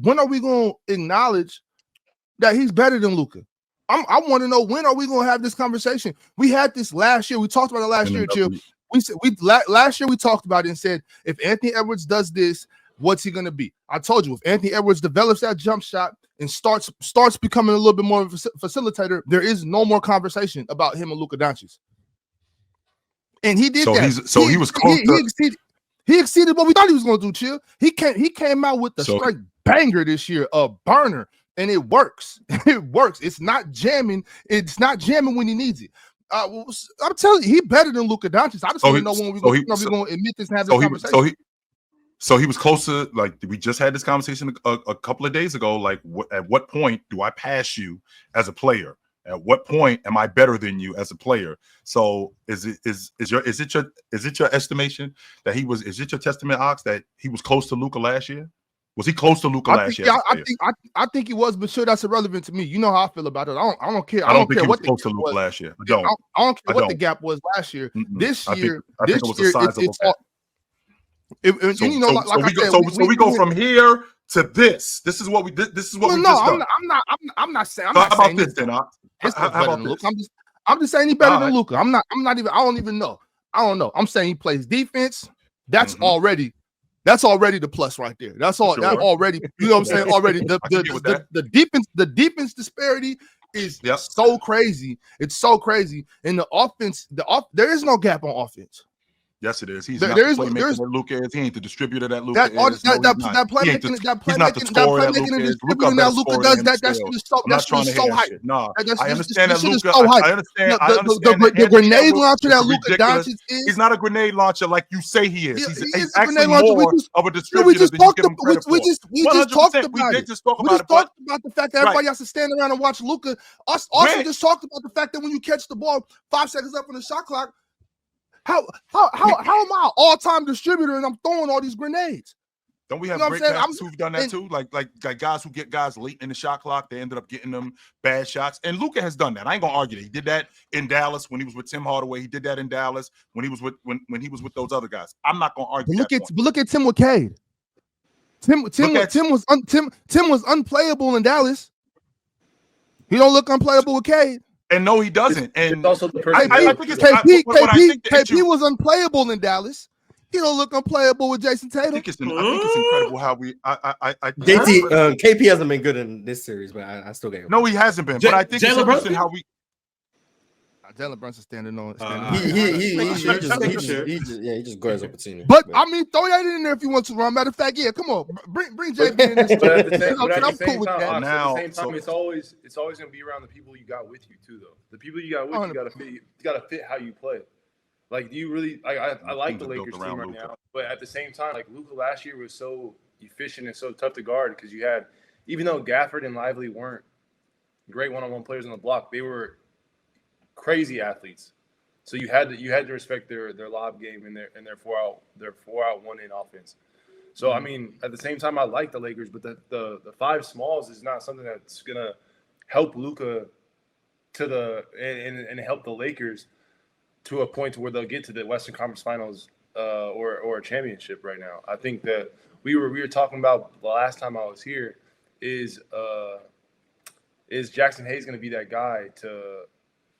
when are we going to acknowledge that he's better than Luka? I want to know, when are we going to have this conversation? We had this last year. We talked about it last year, Chill. Last year we talked about it and said, if Anthony Edwards does this, what's he going to be? I told you, if Anthony Edwards develops that jump shot and starts becoming a little bit more of a facilitator, there is no more conversation about him and Luka Doncic. And he did that. He was close. He exceeded what we thought he was going to do. Chill. He came out with the straight banger this year, a burner, and it works. It works. It's not jamming. It's not jamming when he needs it. I'm telling you, he better than Luka Doncic. I just want to know when we're going to admit this and have this conversation. So he was closer. Like, we just had this conversation a couple of days ago. Like, at what point do I pass you as a player? At what point am I better than you as a player? So is it your estimation that he was? Is it your testament, Ox, that he was close to Luka last year? Was he close to Luka last year? I think he was, but sure, that's irrelevant to me. You know how I feel about it. I don't care. I don't think he was close to Luka last year. I don't care what the gap was last year. This year, it was a sizable gap. So we go from here to this. This is what we did. This is what we just done. I'm not saying. How about this then? How about this? I'm just saying he's better than Luka. I'm not even. I don't even know. I don't know. I'm saying he plays defense. That's already the plus right there. That's all. Sure. That already. You know what I'm saying? Already the defense disparity is so crazy. It's so crazy. In the offense, there is no gap on offense. Yes, it is. He's not the playmaker that Luka is. He ain't the distributor that Luka is. That playmaking and distributing that Luka does. That shit is so hype. No, I understand that Luka. I understand the grenade launcher that Luka Doncic is. He's not a grenade launcher like you say he is. He's actually more of a distributor than you give him credit for. We just talked about it. We just talked about the fact that everybody has to stand around and watch Luka. Us also just talked about the fact that when you catch the ball 5 seconds up on the shot clock, how am I an all-time distributor and I'm throwing all these grenades? Don't we have great guys who've done that too? Like guys who get guys late in the shot clock, they ended up getting them bad shots. And Luka has done that. I ain't gonna argue that. He did that in Dallas when he was with Tim Hardaway. He did that in Dallas when he was with those other guys. I'm not gonna argue. But look at Tim with Cade. Tim was unplayable in Dallas. He don't look unplayable with Cade. And no, he doesn't. And it's also the person. KP was unplayable in Dallas. He don't look unplayable with Jason Tatum. I think it's incredible how we. KP hasn't been good in this series, but I still get him. No, he hasn't been. But I think it's interesting how we. Jalen Brunson standing on. He just grabs opportunity. But I mean, throw that in there if you want to. Matter of fact, yeah, come on, bring JB in this. But at the same time, it's always gonna be around the people you got with you too, though. The people you got with you gotta fit how you play. Like, do you really? I like the Lakers team right now, but at the same time, like Luka last year was so efficient and so tough to guard because you had, even though Gafford and Lively weren't great one-on-one players on the block, they were crazy athletes. So you had to respect their lob game and their 4-out 1-in offense. So I mean, at the same time, I like the Lakers, but the five smalls is not something that's gonna help Luka and help the Lakers to a point to where they'll get to the Western Conference Finals or a championship right now. I think that we were talking about the last time I was here is Jackson Hayes going to be that guy to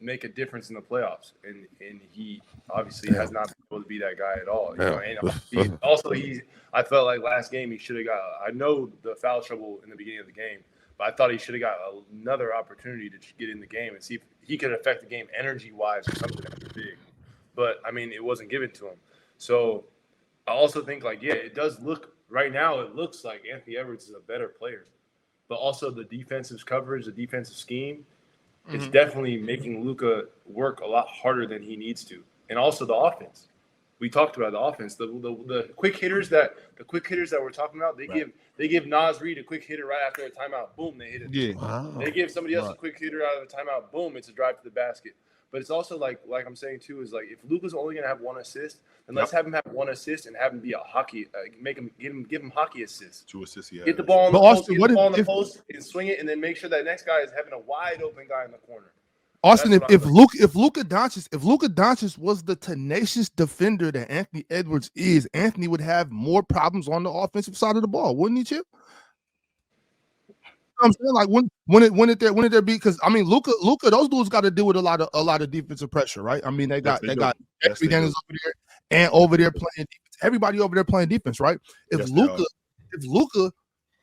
make a difference in the playoffs, and he obviously has not been able to be that guy at all. You know? And I felt like last game he should have got. I know the foul trouble in the beginning of the game, but I thought he should have got another opportunity to get in the game and see if he could affect the game energy-wise or something that big. But, I mean, it wasn't given to him. So I also think, it does look – right now it looks like Anthony Edwards is a better player. But also the defensive coverage, the defensive scheme, it's definitely making Luka work a lot harder than he needs to. And also the offense. We talked about the offense. The quick hitters that we're talking about, they give Naz Reid a quick hitter right after a timeout. Boom, they hit it. Yeah. Wow. They give somebody else a quick hitter out of a timeout. Boom, it's a drive to the basket. But it's also like I'm saying too is if Luka's only gonna have one assist, then let's have him have one assist and have him be a hockey. Give him hockey assists. 2 assists. Yeah. Get the ball on the post and swing it, and then make sure that next guy is having a wide open guy in the corner. Austin, if Luka Doncic was the tenacious defender that Anthony Edwards is, Anthony would have more problems on the offensive side of the ball, wouldn't he, Chip? I'm saying, like when it there be, because I mean Luka, those dudes got to deal with a lot of defensive pressure, right? I mean they got Anthony Daniels over there and over there playing defense. Everybody over there playing defense, right? If Luka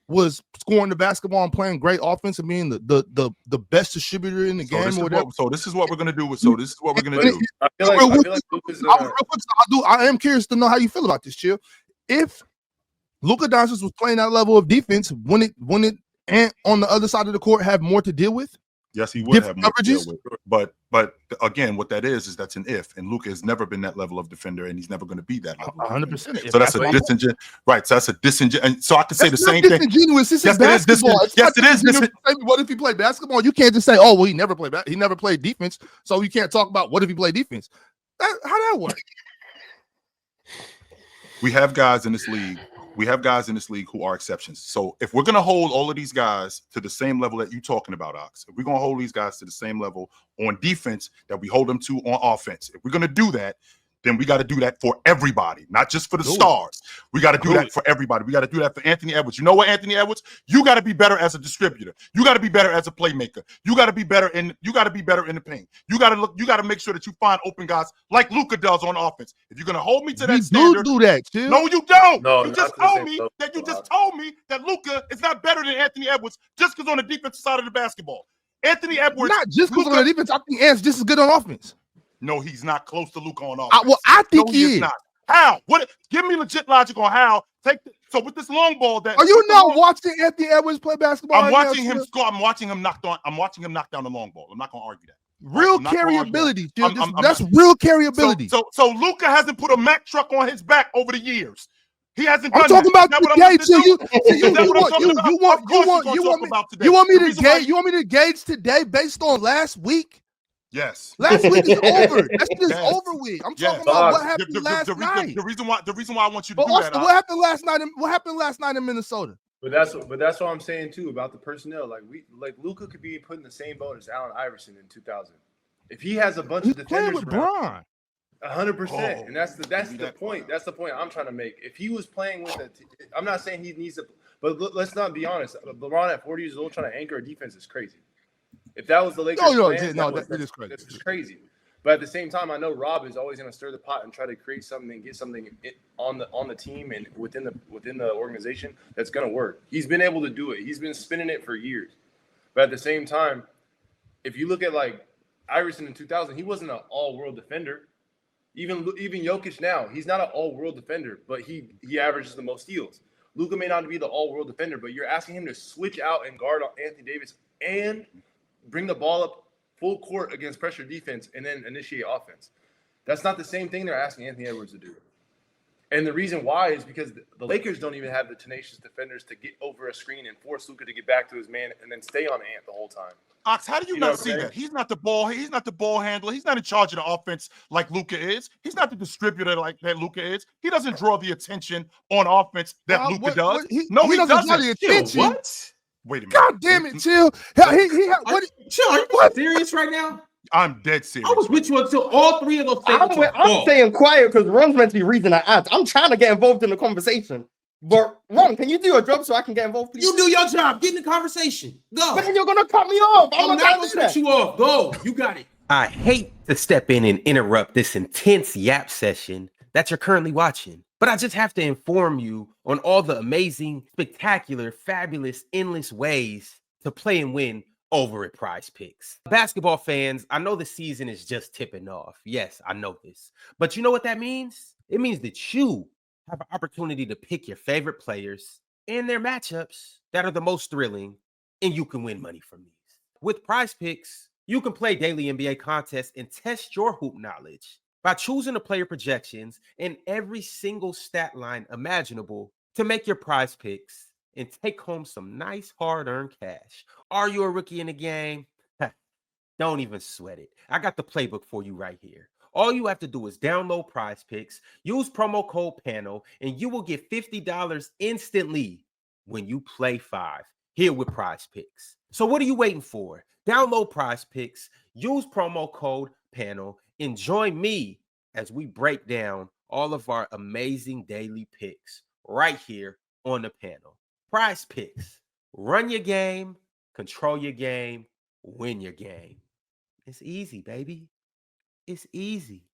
was scoring the basketball and playing great offense and being the best distributor in the game or whatever. This is what we're gonna do. This is what we're gonna do. I feel like Luka's I am curious to know how you feel about this, Chill. If Luka Doncic was playing that level of defense, when it and on the other side of the court have more to deal with? Yes, he would have more to deal with. But again, what that is that's an if. And Luka has never been that level of defender, and he's never going to be that level. 100%. So that's a disingenuous, right? So that's a disingenuous. And so I can say the same thing. Disingenuous. This is basketball. Yes, it is. What if he played basketball? You can't just say, "Oh, well, he never played defense," so you can't talk about what if he played defense. How that work? We have guys in this league. Who are exceptions. So if we're going to hold all of these guys to the same level that you're talking about, Ox, if we're going to hold these guys to the same level on defense that we hold them to on offense, if we're going to do that, then we got to do that for everybody, not just for the stars. We got to do that for everybody. We got to do that for Anthony Edwards. You know what, Anthony Edwards? You got to be better as a distributor. You got to be better as a playmaker. You got to be better in the paint. You got to make sure that you find open guys like Luka does on offense. If you're going to hold me to that standard, do that, too. No, you don't. No, you just told me that Luka is not better than Anthony Edwards just because on the defensive side of the basketball. Anthony Edwards, not just because on the defense. I think Ant's just as good on offense. No, he's not close to Luka on offense. I think he is. Not. How? What? Give me legit logic on how. So with this long ball, that are you not watching Anthony Edwards play basketball? I'm watching him score. I'm watching him knock down the long ball. I'm not going to argue that. Real carryability, that's real carryability. So Luka hasn't put a Mack truck on his back over the years. He hasn't done I'm talking that. about today. You want me to gauge today based on last week? Yes. Last week is over. That's just over with. I'm talking about what happened last night. The reason why I want you to do that. What happened last night? What happened last night in Minnesota? But that's what I'm saying too about the personnel. Like Luka could be put in the same boat as Allen Iverson in 2000. If he has a bunch of defenders with Bron. 100%, and that's the point. That's the point I'm trying to make. If he was playing with I'm not saying he needs to, but let's not be honest. LeBron at 40 years old trying to anchor a defense is crazy. If that was the Lakers, that is crazy. That's crazy. But at the same time, I know Rob is always going to stir the pot and try to create something and get something on the team and within the organization that's going to work. He's been able to do it. He's been spinning it for years. But at the same time, if you look at like Iverson in 2000, he wasn't an all-world defender. Even Jokic now, he's not an all-world defender, but he averages the most steals. Luka may not be the all-world defender, but you're asking him to switch out and guard Anthony Davis and bring the ball up full court against pressure defense and then initiate offense. That's not the same thing they're asking Anthony Edwards to do. And the reason why is because the Lakers don't even have the tenacious defenders to get over a screen and force Luka to get back to his man and then stay on Ant the whole time. Ox, how do you not see that? He's not the ball handler. He's not in charge of the offense like Luka is. He's not the distributor like that Luka is. He doesn't draw the attention on offense that Luka does. He doesn't draw the attention. What? Wait a minute. God damn it, Chill. Chill, are you serious right now? I'm dead serious. I was with you until all three of those things. I'm staying quiet because Ron's meant to be reading the ads. I'm trying to get involved in the conversation. But Ron, can you do your job so I can get involved, please? You do your job. Get in the conversation. Go. But then you're gonna cut me off. I'm not gonna cut you off. Go. You got it. I hate to step in and interrupt this intense yap session that you're currently watching, but I just have to inform you on all the amazing, spectacular, fabulous, endless ways to play and win over at Prize Picks. Basketball fans, I know the season is just tipping off. Yes, I know this. But you know what that means? It means that you have an opportunity to pick your favorite players and their matchups that are the most thrilling, and you can win money from these. With Prize Picks, you can play daily NBA contests and test your hoop knowledge by choosing the player projections and every single stat line imaginable to make your Prize Picks and take home some nice hard-earned cash. Are you a rookie in the game? Don't even sweat it. I got the playbook for you right here. All you have to do is download Prize Picks, use promo code PANEL, and you will get $50 instantly when you play 5 here with Prize Picks. So what are you waiting for? Download Prize Picks, use promo code PANEL, and join me as we break down all of our amazing daily picks right here on the panel. Prize Picks. Run your game, control your game, win your game. It's easy, baby. It's easy.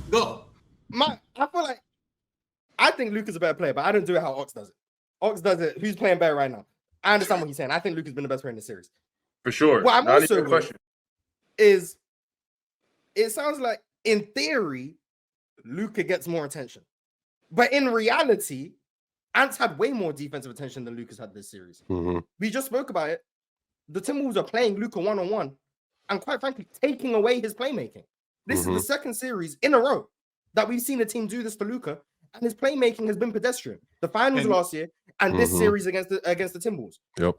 Go. I think Luka's a better player, but I don't do it how Ox does it. Ox does it. Who's playing better right now? I understand what he's saying. I think Luka's been the best player in the series. For sure. What I'm Not also even a question. is it sounds like in theory, Luka gets more attention. But in reality, Ant's had way more defensive attention than Luka's had this series. Mm-hmm. We just spoke about it. The Timberwolves are playing Luka one-on-one and quite frankly, taking away his playmaking. This is the second series in a row that we've seen a team do this to Luka, and his playmaking has been pedestrian. The finals last year and this series against the Timberwolves. Yep.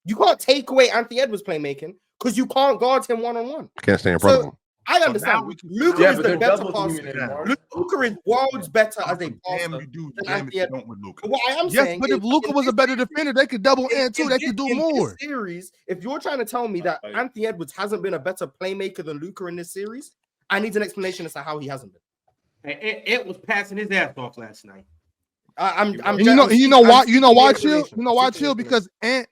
You can't take away Anthony Edwards' playmaking because you can't guard him one-on-one. Can't stay in front of him. I understand. Luka is the better passer. Luka is worlds better as a passer than Anthony Edwards. What I am saying, but if Luka was a better defender, they could double and too. They could do more. This series, if you're trying to tell me that Anthony Edwards hasn't been a better playmaker than Luka in this series, I need an explanation as to how he hasn't been. It was passing his ass off last night. You know why, Chill? Because Ant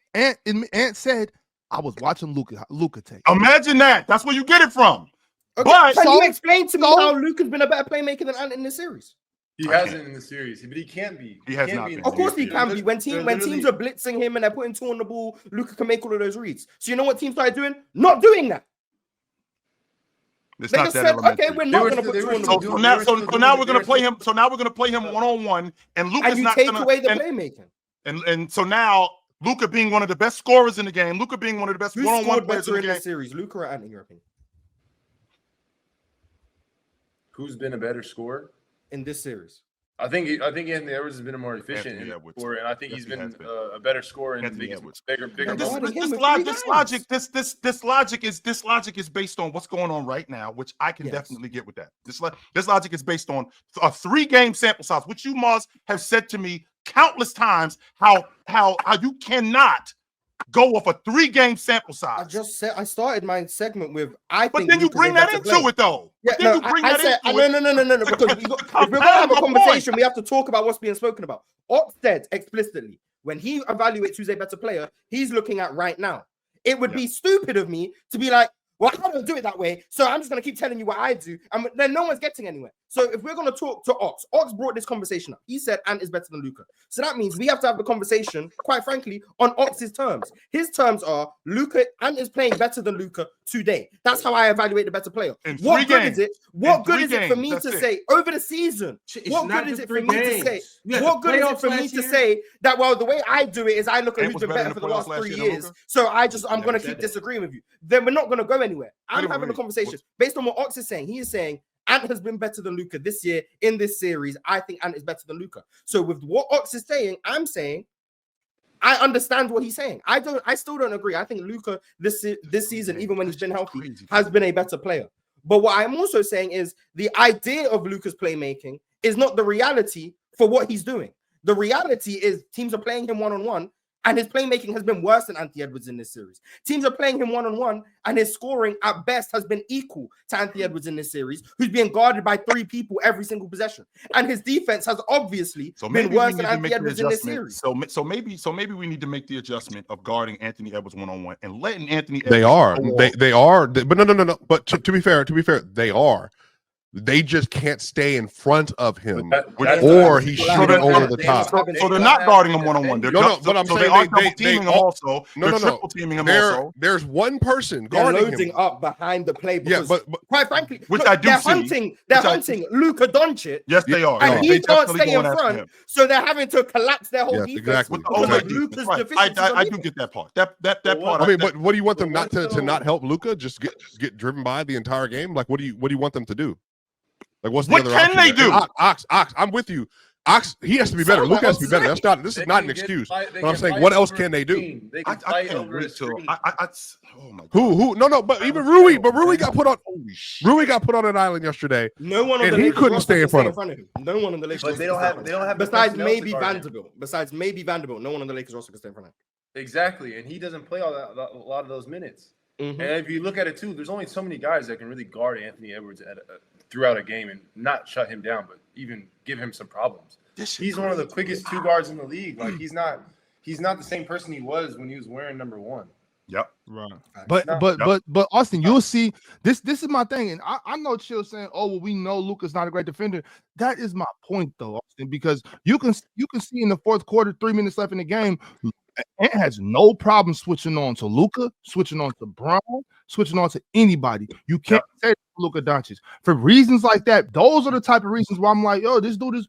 said I was watching Luka take. Imagine that. That's where you get it from. Okay, but can you explain to me how Luka's been a better playmaker than Ant in this series? He hasn't in the series, but he can't be. He has not been. Of course he can be. When teams are blitzing him and they're putting two on the ball, Luka can make all of those reads. So you know what teams started doing? Not doing that. It's they not just that said, elementary. okay, we're not going to put two on the ball. So now we're going to play him. So now we're going to play him one-on-one, and Luka's not going to away the playmaking. And so now Luka being one of the best scorers in the game, Luka being one of the best one-on-one players in the game. This series, Luka or Ant, in your opinion? Who's been a better scorer in this series? I think Anthony Edwards has been a more efficient scorer, and I think he's been a better scorer in bigger. This logic is based on what's going on right now, which I can definitely get with that. This logic is based on a 3-game sample size, which you must have said to me countless times how you cannot go off a 3-game sample size. I just said I started my segment with but then you bring that into it though. Yeah, no. Because if we're gonna have a conversation, we have to talk about what's being spoken about. Ox said explicitly when he evaluates who's a better player, he's looking at right now. It would be stupid of me to be like, well, I don't do it that way, so I'm just going to keep telling you what I do, and then no one's getting anywhere. So if we're going to talk to Ox brought this conversation up. He said Ant is better than Luka. So that means we have to have the conversation, quite frankly, on Ox's terms. His terms are Ant is playing better than Luka today. That's how I evaluate the better player. What good is it? What good is it for me to say over the season? What good is it for me to say? What good is it for me to say that, well, the way I do it is I look at who's been better for the last 3 years. So I'm going to keep disagreeing with you. Then we're not going to go anywhere. I'm having a conversation based on what Ox is saying. He is saying Ant has been better than Luka this year in this series. I think Ant is better than Luka. So with what Ox is saying, I'm saying I understand what he's saying. I still don't agree. I think Luka this season, even when he's been healthy, has been a better player. But what I'm also saying is the idea of Luka's playmaking is not the reality for what he's doing. The reality is teams are playing him one-on-one, and his playmaking has been worse than Anthony Edwards in this series. Teams are playing him one-on-one, and his scoring at best has been equal to Anthony Edwards in this series, who's being guarded by 3 people every single possession. And his defense has obviously been worse than Anthony Edwards in this series. So maybe we need to make the adjustment of guarding Anthony Edwards one-on-one and letting Anthony Edwards. They are. But no. But to be fair, they are. They just can't stay in front of him, or he's shooting over the top. So they're not guarding him one-on-one. But I'm saying they are double teaming him also. Triple teaming him also. There's one person guarding him. Loading up behind the play. Yeah, but quite frankly, which I do see. They're hunting Luka Doncic. Yes, they are. And he can't stay in front, so they're having to collapse their whole defense. Exactly. Luka's I do get that part. That part. I mean, but what do you want them not to not help Luka? Just get driven by the entire game? Like, what do you want them to do? Like, what's the other option? What can they do? Ox, I'm with you. Ox, he has to be better. Luka has to be better. This is not an excuse. But I'm saying, what else can they do? I can't wait till. Oh my God. Who? No. But even Rui. But Rui got put on. Rui got put on an island yesterday. No one on and he couldn't stay in front of him. No one on the Lakers. But they don't have. Besides maybe Vanderbilt. No one on the Lakers roster can stay in front of him. Exactly, and he doesn't play a lot of those minutes. And if you look at it too, there's only so many guys that can really guard Anthony Edwards throughout a game and not shut him down, but even give him some problems. He's one of the quickest 2 guards in the league. Like he's not the same person he was when he was wearing number 1. Yep. Right. No. But Austin, you'll see this is my thing. And I know Chill saying, oh, well, we know Luka's not a great defender. That is my point though, Austin, because you can see in the fourth quarter, 3 minutes left in the game, Ant has no problem switching on to Luka, switching on to Brown, switching on to anybody. You can't say Luka Doncic for reasons like that. Those are the type of reasons why I'm like, yo, this dude is.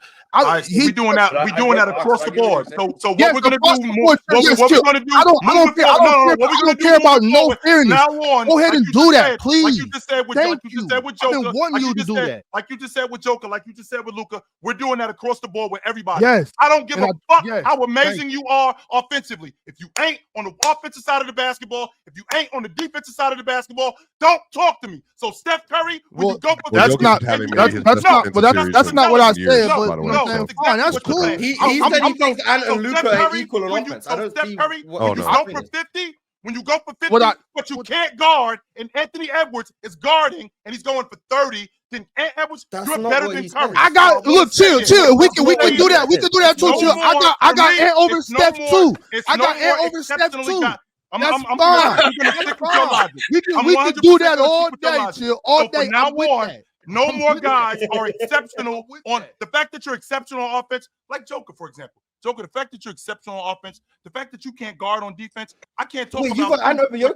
We doing that. We doing that across the board. So what we're gonna do? What we're gonna do? I don't care about no fairness. Now on, go ahead and do that, please. Like you just said with Joker. I've been wanting you to do that. Like you just said with Joker. Like you just said with Luka. We're doing that across the board with everybody. Yes. I don't give a fuck how amazing you are offensively. If you ain't on the offensive side of the basketball, if you ain't on the defensive side of the basketball, don't talk to me. So Steph Curry, when you go for that's not what I said. But fine, that's cool. He said he thinks Ant and Luka are equal on offense. I don't see Curry, when you go for 50, when you go for 50, but you can't guard, and Anthony Edwards is guarding, and he's going for 30. Then Ant Edwards, you're better than Curry. I got chill. We can do that. We can do that too. Chill. I got Ant over Steph too. I got Ant over Steph too. That's fine. We can do that all day, Chill. All day. From now on, no more guys are exceptional on the fact that you're exceptional on offense, like Joker, for example. Joker, the fact that you're exceptional on offense, the fact that you can't guard on defense, I can't talk about. I know, but you're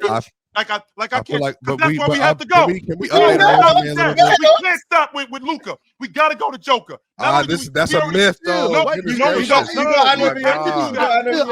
I can't. Like, that's where we have to go. Can we we can't stop with Luka. We got to go to Joker. That's a myth, though. No,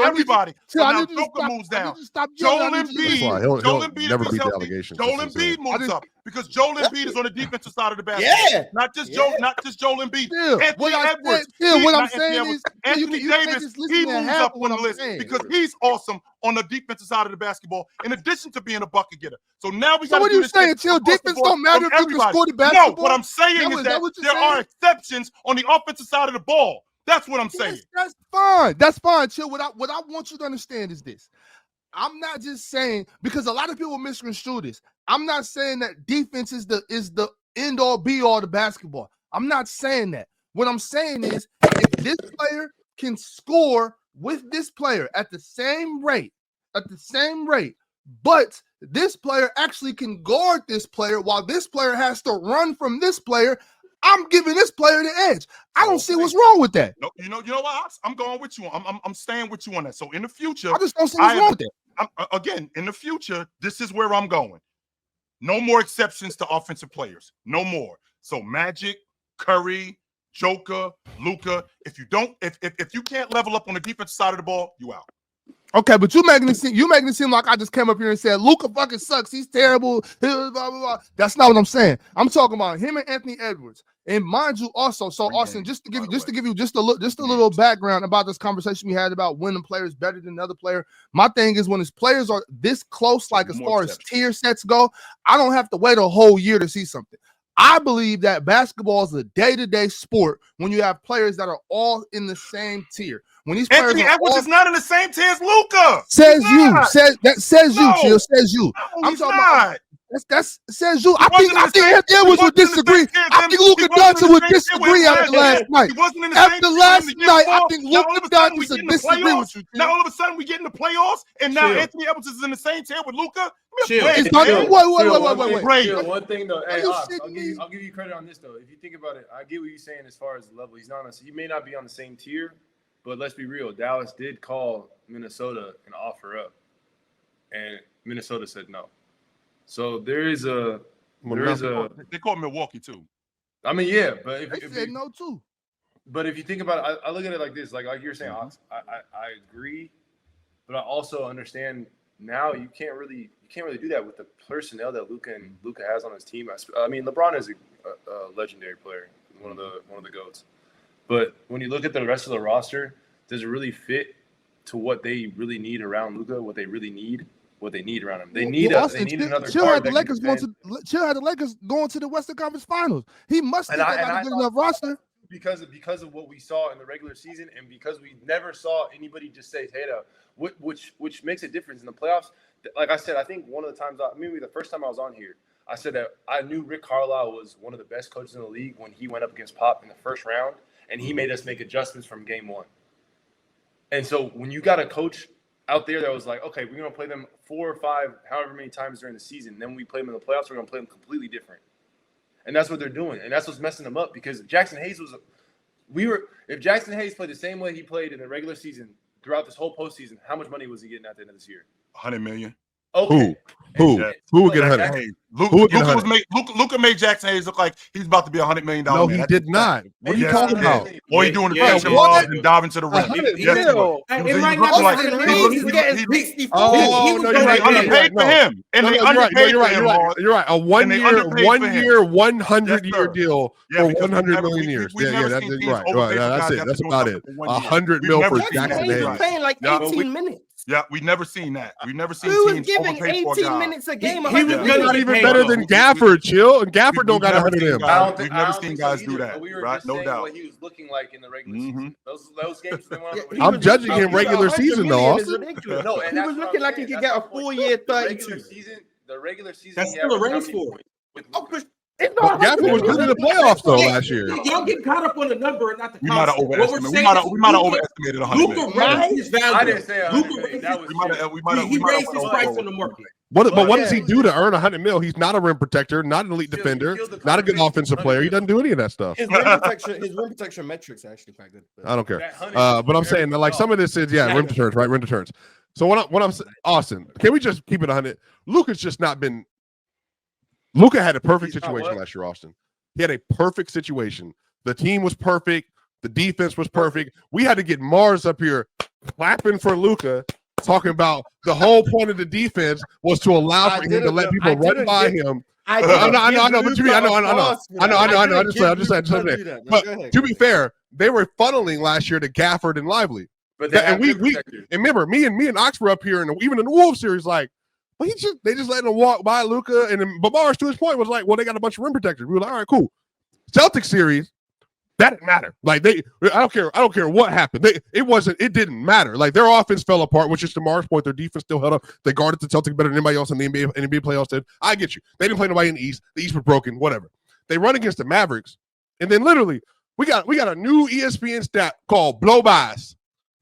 everybody. Now Joker moves down. Joel Embiid. He'll never beat the allegations. Joel Embiid moves up because Joel Embiid is on the defensive side of the basket. Yeah. Not just Joel Embiid. Anthony Edwards. What I'm saying is Anthony Davis. He moves up on the list because he's awesome on the defensive side of the basketball, in addition to being a bucket getter. So now we got to. So what are you saying, Chill? Defense don't matter if you can score the basketball. No, what I'm saying is that there are exceptions on the offensive side of the ball. That's what I'm saying. That's fine. That's fine, Chill. What I want you to understand is this. I'm not just saying, because a lot of people misconstrue this. I'm not saying that defense is the end all be all to basketball. I'm not saying that. What I'm saying is, if this player can score with this player at the same rate, but this player actually can guard this player while this player has to run from this player, I'm giving this player the edge. I don't see what's wrong with that. No, you know what? I'm going with you. I'm staying with you on that. So in the future, I just don't see what's wrong with that. Again, in the future, this is where I'm going. No more exceptions to offensive players. No more. So Magic, Curry, Joker, Luka. If you can't level up on the defensive side of the ball, you out. Okay, but you making it seem like I just came up here and said Luka fucking sucks. He's terrible. Blah, blah, blah. That's not what I'm saying. I'm talking about him and Anthony Edwards. And mind you, also, so Austin, just to give you just a little background about this conversation we had about when the player is better than another player. My thing is, when his players are this close, like as far as tier sets go, I don't have to wait a whole year to see something. I believe that basketball is a day-to-day sport when you have players that are all in the same tier. When these players Anthony Edwards is not in the same tier as Luka. Says you. Chill. Says you. I'm talking about. That's says you. I think Anthony Edwards would disagree. I think Luka Doncic would disagree after last night. After last night, I think Luka Doncic would disagree with you. Now all of a sudden we get in the playoffs, and now Anthony Edwards is in the same tier with Luka. Wait. One thing though, hey, I'll give you credit on this though. If you think about it, I get what you're saying as far as the level. He may not be on the same tier, but let's be real. Dallas did call Minnesota an offer up, and Minnesota said no. So they called Milwaukee too. I mean, yeah, but they said no too. But if you think about it, I look at it like this: like you're saying, I agree, but I also understand now you can't really do that with the personnel that Luka has on his team. I mean, LeBron is a legendary player, one of the GOATs. But when you look at the rest of the roster, does it really fit to what they really need around Luka? What they really need? What they need around him? They need another. Chill had the Lakers going to the Western Conference Finals. He must have got a good enough roster because of what we saw in the regular season, and because we never saw anybody just say Tatum, which makes a difference in the playoffs. Like I said, I think one of the times, maybe the first time I was on here, I said that I knew Rick Carlisle was one of the best coaches in the league when he went up against Pop in the first round, and he made us make adjustments from game one. And so when you got a coach out there that was like, okay, we're gonna play them 4 or 5, however many times during the season. Then we play them in the playoffs. We're gonna play them completely different, and that's what they're doing, and that's what's messing them up because Jackson Hayes if Jackson Hayes played the same way he played in the regular season throughout this whole postseason, how much money was he getting at the end of this year? $100 million. Okay. Who would get 100? Luka made Jackson Hayes look like he's about to be $100 million. No, he did not. What are you talking about? Or he doing the fashion laws and diving to the rim. Oh, no, you're right. Underpaid for him. And they underpaid for him. You're right. A 1 year, 100-year deal for 100 million years. Yeah, that's right. That's it. That's about it. 100 mil for Jackson Hayes. Playing like 18 minutes. Yeah, we've never seen that. We've never seen Who was teams giving overpay for a 18 guy. minutes a game? He was not even better than Gafford, chill. And Gafford don't got 100 of them. We've never seen guys do that, we were right? just No saying doubt. what he was looking like in the regular season. Those games. I'm judging him regular season, though. Is ridiculous. No, and he was looking like he could get a 4-year 32. The regular season. That's still a race for it. But Gafford was good in the playoffs though last year. Y'all get caught up on the number and not the We might have concept. overestimated. We might have overestimated 100 million. Luka raised his value. I didn't say 100 million. He raised his price in the market. But what does he do to earn 100 mil? He's not a rim protector, not an elite defender, not a good offensive player. He doesn't do any of that stuff. His rim protection metrics are actually quite good. I don't care. But I'm saying that like some of this is rim deterrence, right? Rim deterrence. So when I'm Austin, can we just keep it 100? Luka's just not been. Luka had a perfect situation last year, Austin. He had a perfect situation. The team was perfect. The defense was perfect. We had to get Mars up here clapping for Luka, talking about the whole point of the defense was to allow for him to let people run by him. I know. But to be, I know. Just saying. But to be fair, they were funneling last year to Gafford and Lively. And we remember me and Ox were up here, and even in the Wolves series, like. Well, they just letting him walk by Luka, and then Mars to his point was like, well, they got a bunch of rim protectors. We were like, all right, cool. Celtics series, that didn't matter. Like I don't care what happened. It didn't matter. Like their offense fell apart, which is to Mars' point. Their defense still held up. They guarded the Celtics better than anybody else in the NBA playoffs did. I get you. They didn't play nobody in the East. The East was broken. Whatever. They run against the Mavericks, and then literally we got a new ESPN stat called blow-bys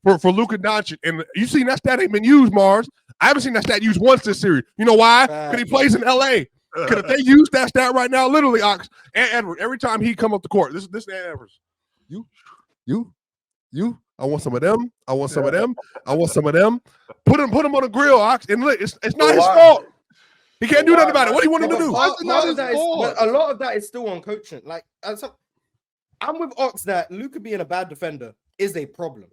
for Luka Doncic, and you seen that stat ain't been used, Mars. I haven't seen that stat used once this series. You know why? Because he plays in LA. Because if they use that stat right now, literally, Ox and Edward, every time he come up the court, this Edwards. You. I want some of them. I want some of them. Put him on the grill, Ox. And look, it's not his fault. He can't do nothing about it. What do you want him to do? A lot of that is still on coaching. Like I'm with Ox that Luka being a bad defender is a problem.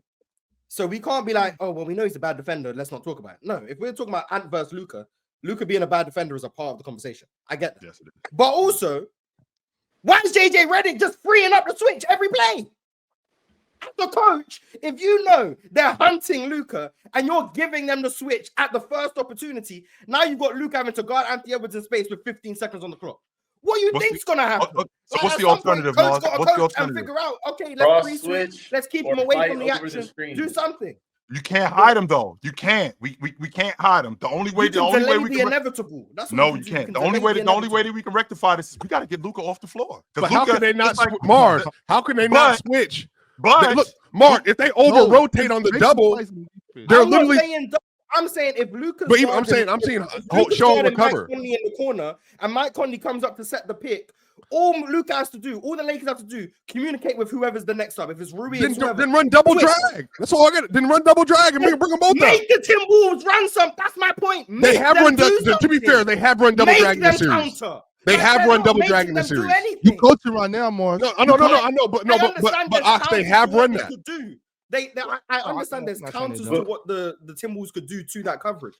So we can't be like, oh, well, we know he's a bad defender. Let's not talk about it. No, if we're talking about Ant versus Luka being a bad defender is a part of the conversation. I get that. Yes, it is. But also, why is JJ Redick just freeing up the switch every play? As the coach, if you know they're hunting Luka and you're giving them the switch at the first opportunity, now you've got Luka having to guard Anthony Edwards in space with 15 seconds on the clock. What do you think's gonna happen? So what's the alternative, Mars? What's the alternative? And figure out, okay, let's pre-switch. Let's keep him away from the action. Do something. You can't hide him though. You can't. We can't hide him. The only way we can inevitable. That's no, you can't. The only way that we can rectify this is we got to get Luka off the floor. But how can they not Mars? How can they not switch? But look, Mark, if they over rotate on the double, they're literally. I'm saying if Luka's but even, I'm saying show and recover. Mike Conley in the corner, and Mike Conley comes up to set the pick. All Luka has to do, all the Lakers have to do, communicate with whoever's the next up. If it's Rui, then run double drag. That's all I got. Then run double drag and bring them both up. Make the Timberwolves run some. That's my point. They have run. To be fair, they have run double drag in this series. They have run double drag in this series. You coaching right now, Mark. No, I know, but Ox, they have run that. I understand there's counters to what the Timberwolves could do to that coverage.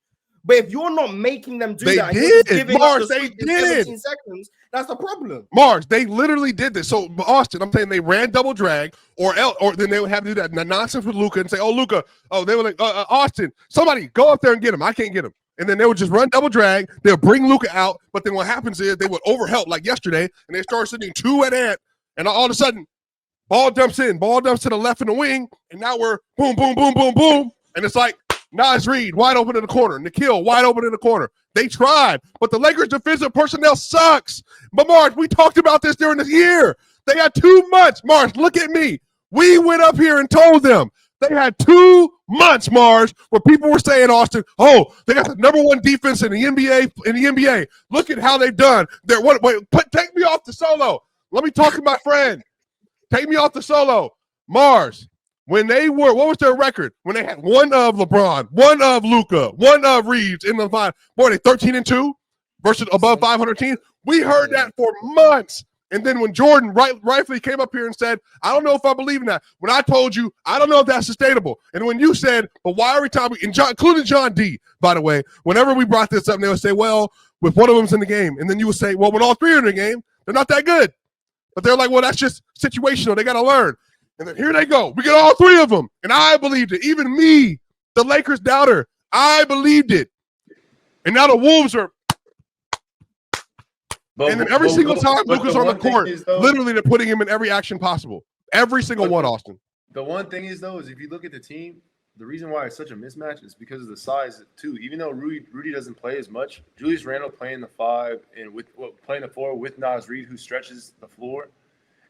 But if you're not making them do that, Mars, they did. 17 seconds, that's a problem. Mars, they literally did this. So Austin, I'm saying they ran double drag, or then they would have to do that nonsense with Luka and say, "Oh, Luka, they were like Austin, somebody go up there and get him. I can't get him." And then they would just run double drag. They'll bring Luka out, but then what happens is they would overhelp like yesterday, and they start sitting two at Ant, and all of a sudden, ball dumps to the left in the wing, and now we're boom, boom, boom, boom, boom, and it's like. Nas Reed wide open in the corner. Nikhil wide open in the corner. They tried, but the Lakers' defensive personnel sucks. But Mars, we talked about this during the year. They got too much. Mars, look at me. We went up here and told them, They had 2 months, Mars, where people were saying, Austin, oh, they got the #1 defense in the NBA. Look at how they've done. Take me off the solo. Let me talk to my friend. Take me off the solo. Mars, when they were, what was their record? When they had one of LeBron, one of Luka, one of Reeves in the final. Boy, they 13-2 versus above 500 teams. We heard that for months. And then when Jordan rightfully came up here and said, I don't know if I believe in that. When I told you, I don't know if that's sustainable. And when you said, but why every time including John D, by the way, whenever we brought this up, they would say, well, with one of them's in the game. And then you would say, well, when all 3 are in the game, they're not that good. But they're like, well, that's just situational. They got to learn. And then here they go. We get all 3 of them. And I believed it. Even me, the Lakers doubter, I believed it. And now the Wolves are. And then every single time Luka's on the court, literally they're putting him in every action possible. Every single one, Austin. The one thing is, though, is if you look at the team, the reason why it's such a mismatch is because of the size, too. Even though Rudy doesn't play as much, Julius Randle playing the 5 and playing the 4 with Naz Reid, who stretches the floor,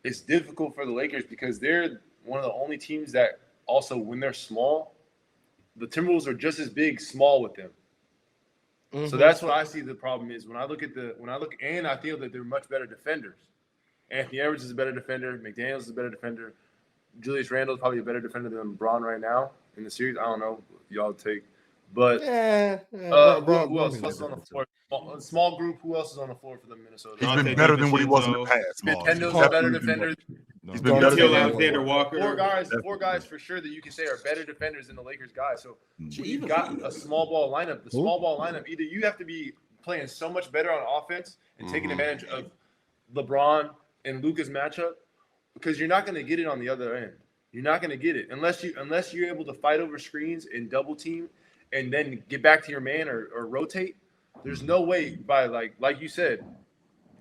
it's difficult for the Lakers because they're one of the only teams that also, when they're small, the Timberwolves are just as big small with them. Mm-hmm. So that's what I see the problem is. And I feel that they're much better defenders. Anthony Edwards is a better defender. McDaniels is a better defender. Julius Randle is probably a better defender than LeBron right now in the series. I don't know. Y'all take. But who else is on the floor? Small group. Who else is on the floor for the Minnesota? He's been better than what he was in the past. Nintendo's a better defender. He's been better than Alexander Walker. Four guys for sure that you can say are better defenders than the Lakers guys. So you've got a small ball lineup. The small ball lineup, either you have to be playing so much better on offense and taking advantage of LeBron and Luka's matchup, because you're not going to get it on the other end. You're not going to get it unless you're able to fight over screens and double team and then get back to your man or rotate. There's no way by like you said,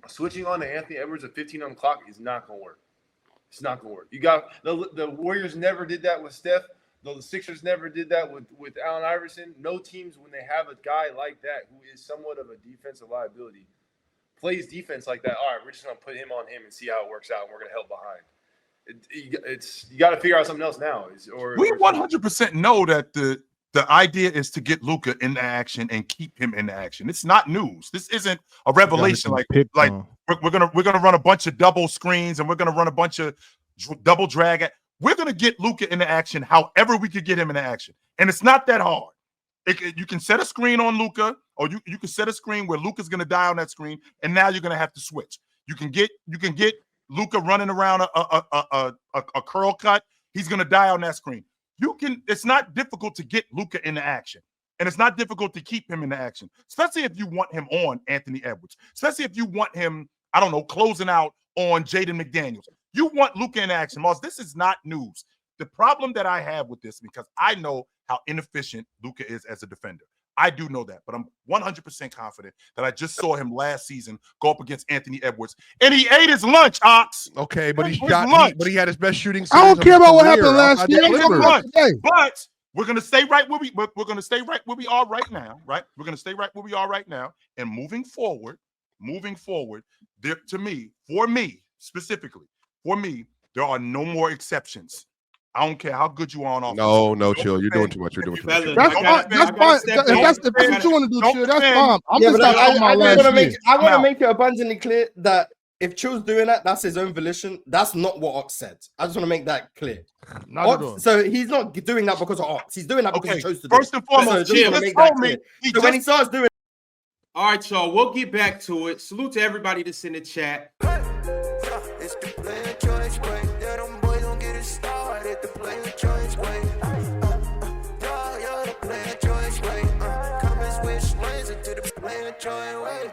switching on to Anthony Edwards at 15 on the clock is not going to work. It's not going to work. You got the Warriors never did that with Steph. The Sixers never did that with Allen Iverson. No teams, when they have a guy like that who is somewhat of a defensive liability, plays defense like that. All right, we're just going to put him on him and see how it works out, and we're going to help behind. You got to figure out something else now. We 100% know that the idea is to get Luka in the action and keep him in the action. It's not news. This isn't a revelation. We're gonna run a bunch of double screens and we're gonna run a bunch of double drag. We're gonna get Luka in the action however we could get him in the action, and it's not that hard. You can set a screen on Luka, or you can set a screen where Luka's gonna die on that screen, and now you're gonna have to switch. You can get Luka running around a curl cut. He's gonna die on that screen. It's not difficult to get Luka in the action. And it's not difficult to keep him in the action, especially if you want him on Anthony Edwards, especially if you want him, I don't know, closing out on Jaden McDaniels. You want Luka in action, Moss. This is not news. The problem that I have with this, because I know how inefficient Luka is as a defender. I do know that, but I'm 100% confident that I just saw him last season go up against Anthony Edwards, and he ate his lunch, Ox. Okay, but he had his best shooting. I don't care about what happened last year. But we're gonna stay right where we're gonna stay right where we are right now, right? We're gonna stay right where we are right now, and moving forward, there for me specifically, there are no more exceptions. I don't care how good you are on offense. No, chill. You're doing too much. You're doing too much. That's fine. If that's what you want to do, chill, that's fine. I want to make it abundantly clear that if Chill's doing that, that's his own volition. That's not what Ox said. I just want to make that clear. So he's not doing that because of Ox. He's doing that because he chose to do it. First and foremost, so when he starts doing. All right, y'all. We'll get back to it. Salute to everybody that's in the chat. It's the player choice way. Yeah, them boys don't get it started. The player choice way. The player choice way. Come and switch lanes into the player choice way.